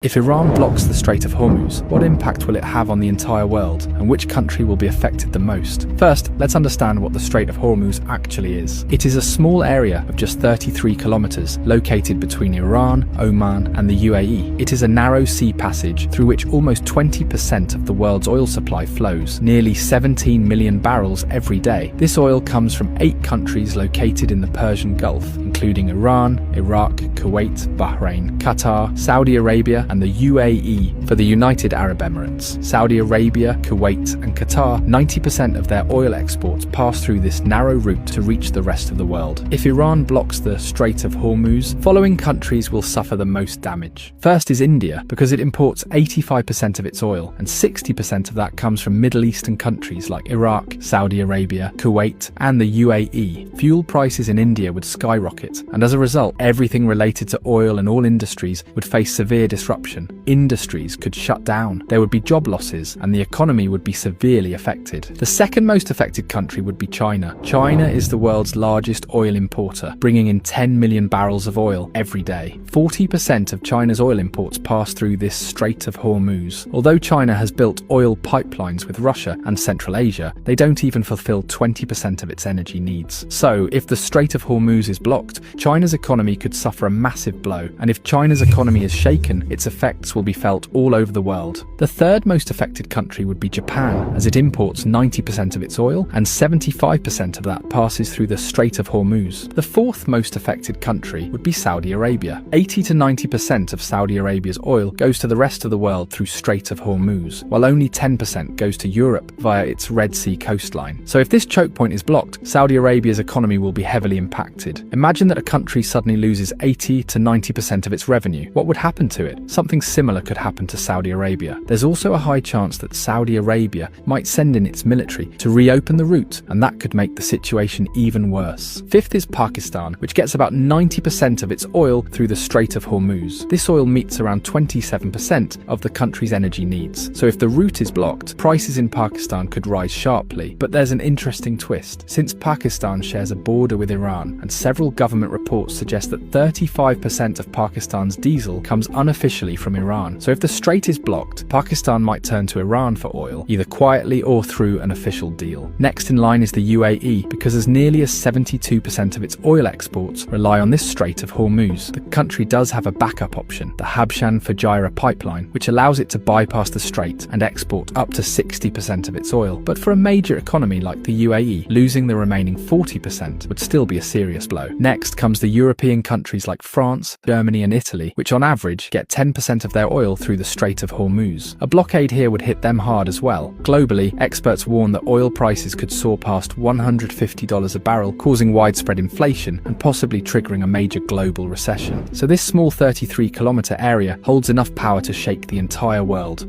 If Iran blocks the Strait of Hormuz, what impact will it have on the entire world, and which country will be affected the most? First, let's understand what the Strait of Hormuz actually is. It is a small area of just 33 kilometers located between Iran, Oman, and the UAE. It is a narrow sea passage through which almost 20% of the world's oil supply flows, nearly 17 million barrels every day. This oil comes from 8 countries located in the Persian Gulf, including Iran, Iraq, Kuwait, Bahrain, Qatar, Saudi Arabia, and the UAE for the United Arab Emirates. Saudi Arabia, Kuwait, and Qatar, 90% of their oil exports pass through this narrow route to reach the rest of the world. If Iran blocks the Strait of Hormuz, following countries will suffer the most damage. First is India, because it imports 85% of its oil, and 60% of that comes from Middle Eastern countries like Iraq, Saudi Arabia, Kuwait, and the UAE. Fuel prices in India would skyrocket, and as a result, everything related to oil and all industries would face severe disruption. Industries could shut down, there would be job losses, and the economy would be severely affected. The second most affected country would be China. China is the world's largest oil importer, bringing in 10 million barrels of oil every day. 40% of China's oil imports pass through this Strait of Hormuz. Although China has built oil pipelines with Russia and Central Asia, they don't even fulfill 20% of its energy needs. So, if the Strait of Hormuz is blocked, China's economy could suffer a massive blow, and if China's economy is shaken, its effects will be felt all over the world. The third most affected country would be Japan, as it imports 90% of its oil, and 75% of that passes through the Strait of Hormuz. The fourth most affected country would be Saudi Arabia. 80 to 90% of Saudi Arabia's oil goes to the rest of the world through Strait of Hormuz, while only 10% goes to Europe via its Red Sea coastline. So if this choke point is blocked, Saudi Arabia's economy will be heavily impacted. Imagine that a country suddenly loses 80 to 90% of its revenue. What would happen to it? Something similar could happen to Saudi Arabia. There's also a high chance that Saudi Arabia might send in its military to reopen the route, and that could make the situation even worse. Fifth is Pakistan, which gets about 90% of its oil through the Strait of Hormuz. This oil meets around 27% of the country's energy needs. So if the route is blocked, prices in Pakistan could rise sharply. But there's an interesting twist. Since Pakistan shares a border with Iran, and several government reports suggest that 35% of Pakistan's diesel comes unofficially from Iran. So if the strait is blocked, Pakistan might turn to Iran for oil, either quietly or through an official deal. Next in line is the UAE, because as nearly as 72% of its oil exports rely on this Strait of Hormuz. The country does have a backup option, the Habshan-Fujairah pipeline, which allows it to bypass the strait and export up to 60% of its oil. But for a major economy like the UAE, losing the remaining 40% would still be a serious blow. Next comes the European countries like France, Germany, and Italy, which on average get 10% of their oil through the Strait of Hormuz. A blockade here would hit them hard as well. Globally, experts warn that oil prices could soar past $150 a barrel, causing widespread inflation and possibly triggering a major global recession. So this small 33-kilometer area holds enough power to shake the entire world.